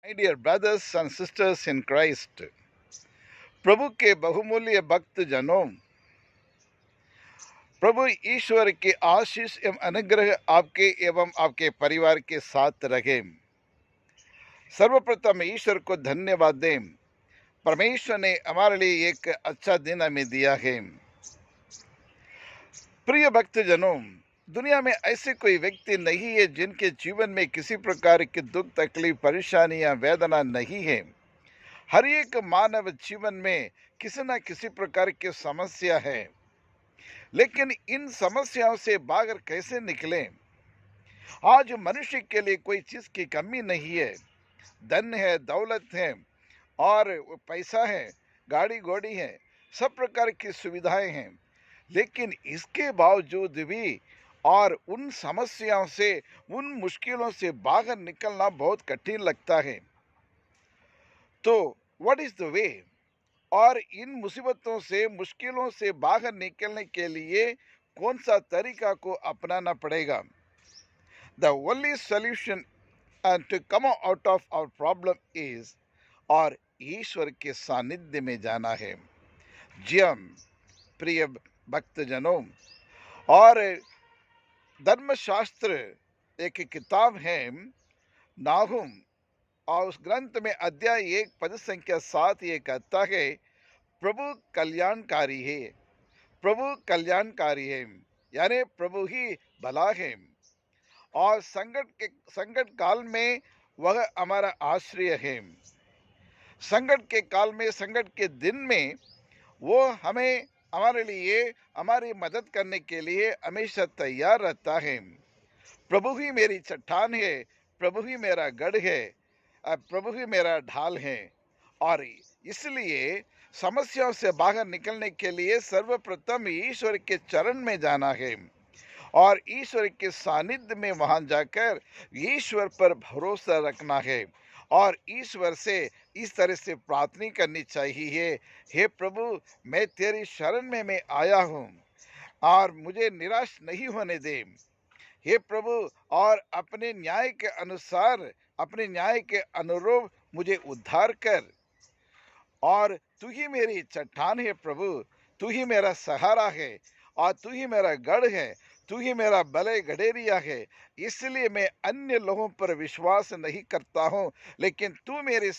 My dear brothers and sisters in Christ, प्रभु के बहुमूल्य भक्त जनों, प्रभु ईश्वर के आशीष एवं अनुग्रह आपके एवं आपके परिवार के साथ रहे। सर्वप्रथम ईश्वर को धन्यवाद दें। परमेश्वर ने हमारे लिए एक अच्छा दिन हमें दिया है। प्रिय भक्त जनों, दुनिया में ऐसे कोई व्यक्ति नहीं है जिनके जीवन में किसी प्रकार की दुख, तकलीफ, परेशानी या वेदना नहीं है। हर एक मानव जीवन में किसी न किसी प्रकार की समस्या है, लेकिन इन समस्याओं से बाहर कैसे निकलें? आज मनुष्य के लिए कोई चीज की कमी नहीं है। धन है, दौलत है और पैसा है, गाड़ी घोड़ी है, सब प्रकार की सुविधाएं हैं, लेकिन इसके बावजूद भी और उन समस्याओं से, उन मुश्किलों से बाहर निकलना बहुत कठिन लगता है। तो व्हाट इज द वे? और इन मुसीबतों से, मुश्किलों से बाहर निकलने के लिए कौन सा तरीका को अपनाना पड़ेगा? The only solution to come out of our problem is, और ईश्वर के सानिध्य में जाना है। जी हाँ, प्रिय भक्तजनों, और धर्मशास्त्र एक किताब है, नाहुम, और उस ग्रंथ में अध्याय 1 पद संख्या 7 ये कहता है, प्रभु कल्याणकारी है। प्रभु कल्याणकारी है, यानी प्रभु ही भला है, और संकट काल में वह हमारा आश्रय है। संकट के काल में, संकट के दिन में वो हमें, हमारे लिए, हमारी मदद करने के लिए हमेशा तैयार रहता है। प्रभु ही मेरी चट्टान है, प्रभु ही मेरा गढ़ है, प्रभु ही मेरा ढाल है। और इसलिए समस्याओं से बाहर निकलने के लिए सर्वप्रथम ईश्वर के चरण में जाना है, और ईश्वर के सानिध्य में वहां जाकर ईश्वर पर भरोसा रखना है, और ईश्वर से इस तरह से प्रार्थना करनी चाहिए, हे प्रभु, मैं तेरी शरण में मैं आया हूँ, और मुझे निराश नहीं होने दे। हे प्रभु, और अपने न्याय के अनुसार, अपने न्याय के अनुरूप मुझे उद्धार कर। और तू ही मेरी चट्टान है प्रभु, तू ही मेरा सहारा है, और तू ही मेरा गढ़ है, तू ही मेरा बले गडेरिया है। इसलिए मैं अन्य लोगों पर विश्वास नहीं करता हूँ, लेकिन तू मेरे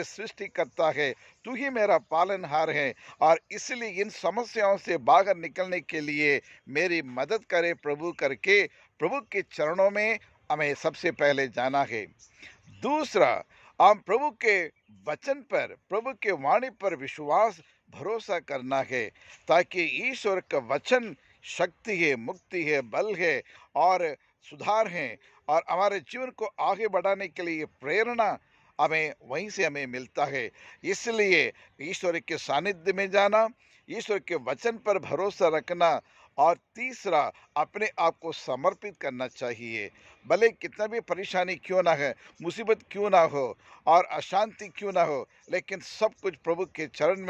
सृष्टि करता है, तू ही मेरा पालनहार है, और इसलिए इन समस्याओं से बाहर निकलने के लिए मेरी मदद करे प्रभु करके प्रभु के चरणों में हमें सबसे पहले जाना है। दूसरा, हम प्रभु के वचन पर, प्रभु के वाणी पर विश्वास, भरोसा करना है, ताकि ईश्वर का वचन शक्ति है, मुक्ति है, बल है और सुधार है, और हमारे जीवन को आगे बढ़ाने के लिए प्रेरणा हमें वहीं से हमें मिलता है। इसलिए ईश्वर के सानिध्य में जाना, ईश्वर के वचन पर भरोसा रखना, और तीसरा, अपने आप को समर्पित करना चाहिए। भले कितना भी परेशानी क्यों ना है, मुसीबत क्यों ना हो और अशांति क्यों ना हो, लेकिन सब कुछ प्रभु के चरण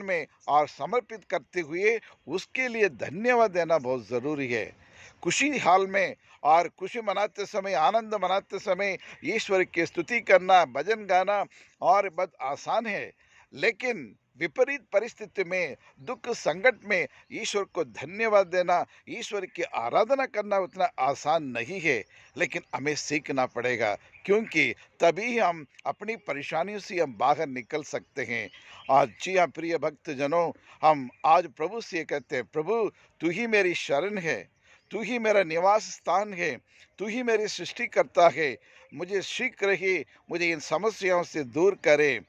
में और समर्पित करते हुए उसके लिए धन्यवाद देना बहुत ज़रूरी है। खुशी हाल में और खुशी मनाते समय, आनंद मनाते समय ईश्वर की स्तुति करना, भजन गाना और बहुत आसान है, लेकिन विपरीत परिस्थिति में, दुख संकट में ईश्वर को धन्यवाद देना, ईश्वर की आराधना करना उतना आसान नहीं है, लेकिन हमें सीखना पड़ेगा, क्योंकि तभी हम अपनी परेशानियों से हम बाहर निकल सकते हैं। आज जी हाँ प्रिय भक्त जनों, हम आज प्रभु से कहते हैं, प्रभु तू ही मेरी शरण है, तू ही मेरा निवास स्थान है, तू ही मेरी सृष्टि करता है, मुझे शीघ्र ही मुझे इन समस्याओं से दूर करे,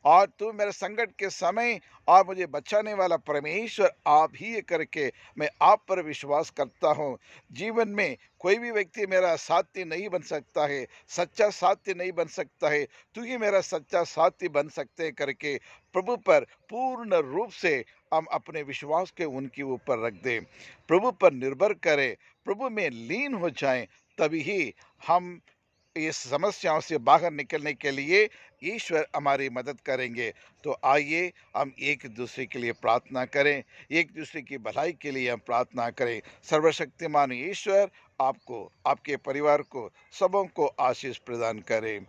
और तू मेरे संकट के समय और मुझे बचाने वाला परमेश्वर आप ही है करके मैं आप पर विश्वास करता हूँ। जीवन में कोई भी व्यक्ति मेरा साथी नहीं बन सकता है, सच्चा साथी नहीं बन सकता है, तू ही मेरा सच्चा साथी बन सकते हैं करके प्रभु पर पूर्ण रूप से हम अपने विश्वास के उनके ऊपर रख दें, प्रभु पर निर्भर करें, प्रभु में लीन हो जाएं, तभी ही हम इस समस्याओं से बाहर निकलने के लिए ईश्वर हमारी मदद करेंगे। तो आइए हम एक-दूसरे के लिए प्रार्थना करें, एक-दूसरे की भलाई के लिए हम प्रार्थना करें। सर्वशक्तिमान ईश्वर आपको, आपके परिवार को, सबों को आशीष प्रदान करे।